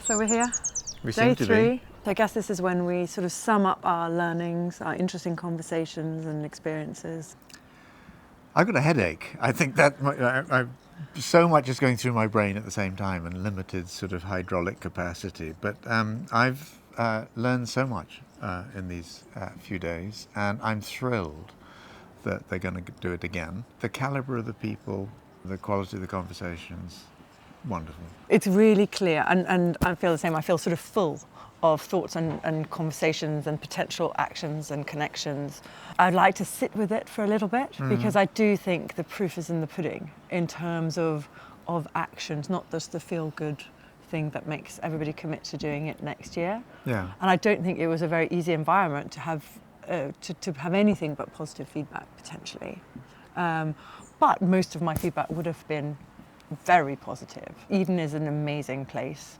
So we're here, We day seem to 3. be. So I guess this is when we sort of sum up our learnings, our interesting conversations and experiences. I've got a headache. I think that so much is going through my brain at the same time and limited sort of hydraulic capacity. But I've learned so much in these few days, and I'm thrilled that they're going to do it again. The caliber of the people, the quality of the conversations, wonderful. It's really clear, and I feel the same. I feel sort of full of thoughts and conversations and potential actions and connections. I'd like to sit with it for a little bit because I do think the proof is in the pudding in terms of actions, not just the feel-good thing that makes everybody commit to doing it next year. Yeah. And I don't think it was a very easy environment to have to have anything but positive feedback potentially. But most of my feedback would have been very positive. Eden is an amazing place.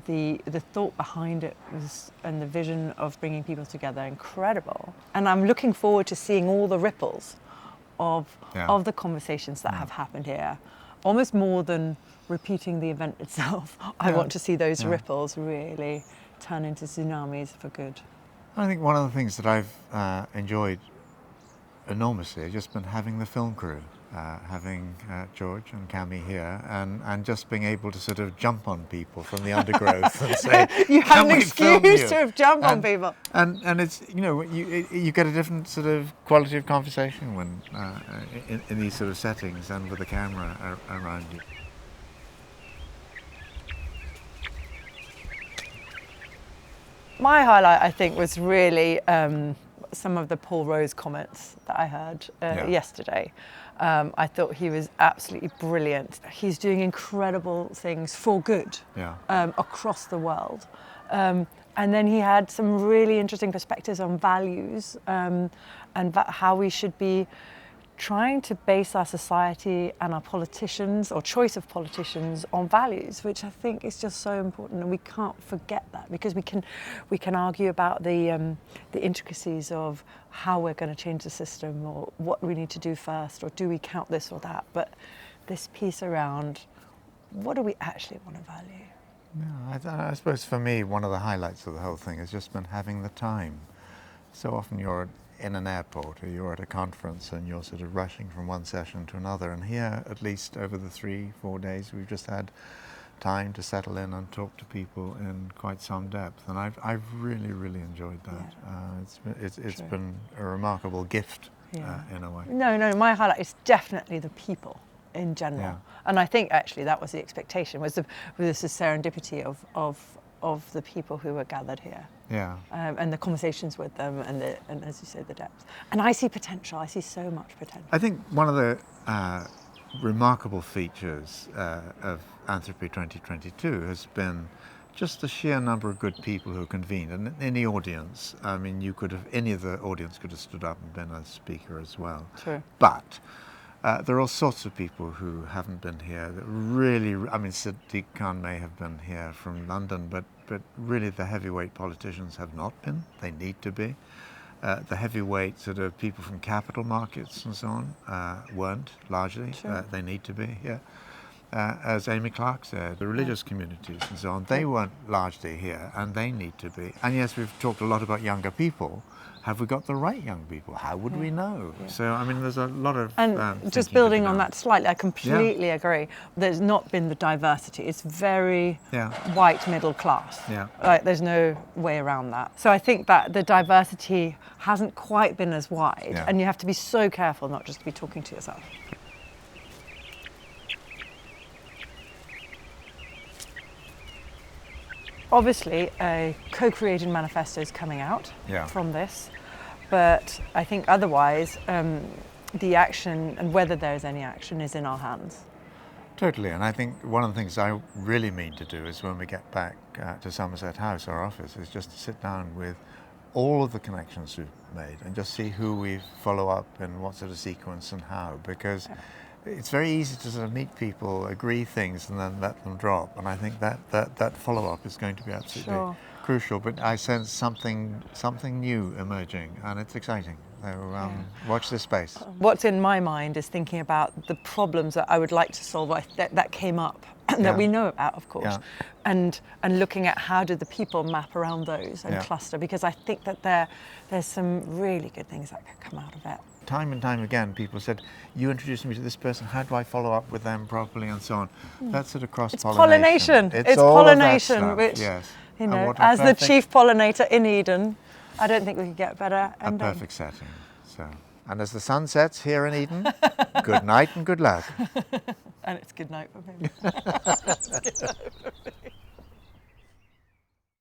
The thought behind it was, and the vision of bringing people together, incredible. And I'm looking forward to seeing all the ripples of the conversations that have happened here. Almost more than repeating the event itself. I want to see those ripples really turn into tsunamis for good. I think one of the things that I've enjoyed enormously has just been having the film crew. Having George and Cami here, and just being able to sort of jump on people from the undergrowth and say, you have "Can an we film excuse you?" to have jumped on people. And it's, you know, you get a different sort of quality of conversation when in these sort of settings and with a camera around you. My highlight, I think, was really some of the Paul Rose comments that I heard yesterday. I thought he was absolutely brilliant. He's doing incredible things for good across the world. And then he had some really interesting perspectives on values and how we should be trying to base our society and our politicians, or choice of politicians, on values, which I think is just so important, and we can't forget that, because we can argue about the intricacies of how we're going to change the system, or what we need to do first, or do we count this or that, but this piece around what do we actually want to value? No, I suppose for me one of the highlights of the whole thing has just been having the time. So often you're in an airport or you're at a conference and you're sort of rushing from one session to another, and here, at least over the 3-4 days, we've just had time to settle in and talk to people in quite some depth, and I've really enjoyed that. It's been a remarkable gift in a way. No, my highlight is definitely the people in general, and I think actually that was the expectation, was the serendipity of the people who were gathered here. And the conversations with them, and as you say, the depth. And I see potential. I see so much potential. I think one of the remarkable features of Anthropy 2022 has been just the sheer number of good people who convened. And in the audience, I mean, any of the audience could have stood up and been a speaker as well. True. But there are all sorts of people who haven't been here that really, I mean, Sadiq Khan may have been here from London, but really the heavyweight politicians have not been. They need to be. The heavyweight sort of people from capital markets and so on weren't, largely. Sure. They need to be here. As Amy Clark said, the religious communities and so on, they weren't largely here, and they need to be. And yes, we've talked a lot about younger people. Have we got the right young people? How would we know? So, I mean, there's a lot of and just building on that slightly, I completely agree. There's not been the diversity. It's very white middle class. Like, there's no way around that. So I think that the diversity hasn't quite been as wide, and you have to be so careful not just to be talking to yourself. Obviously, a co-created manifesto is coming out from this, but I think otherwise the action, and whether there is any action, is in our hands. Totally, and I think one of the things I really mean to do is when we get back to Somerset House, our office, is just to sit down with all of the connections we've made and just see who we follow up in what sort of sequence and how, because it's very easy to sort of meet people, agree things, and then let them drop. And I think that follow-up is going to be absolutely crucial. But I sense something new emerging, and it's exciting. So watch this space. What's in my mind is thinking about the problems that I would like to solve that came up that we know about, of course, and looking at how do the people map around those and cluster, because I think that there's some really good things that could come out of it. Time and time again, people said, you introduced me to this person, how do I follow up with them properly and so on. That's sort of cross-pollination. It's pollination, which, yes. you know, as the chief pollinator in Eden, I don't think we could get better. A perfect setting. So, and as the sun sets here in Eden, good night and good luck. And it's good night for me.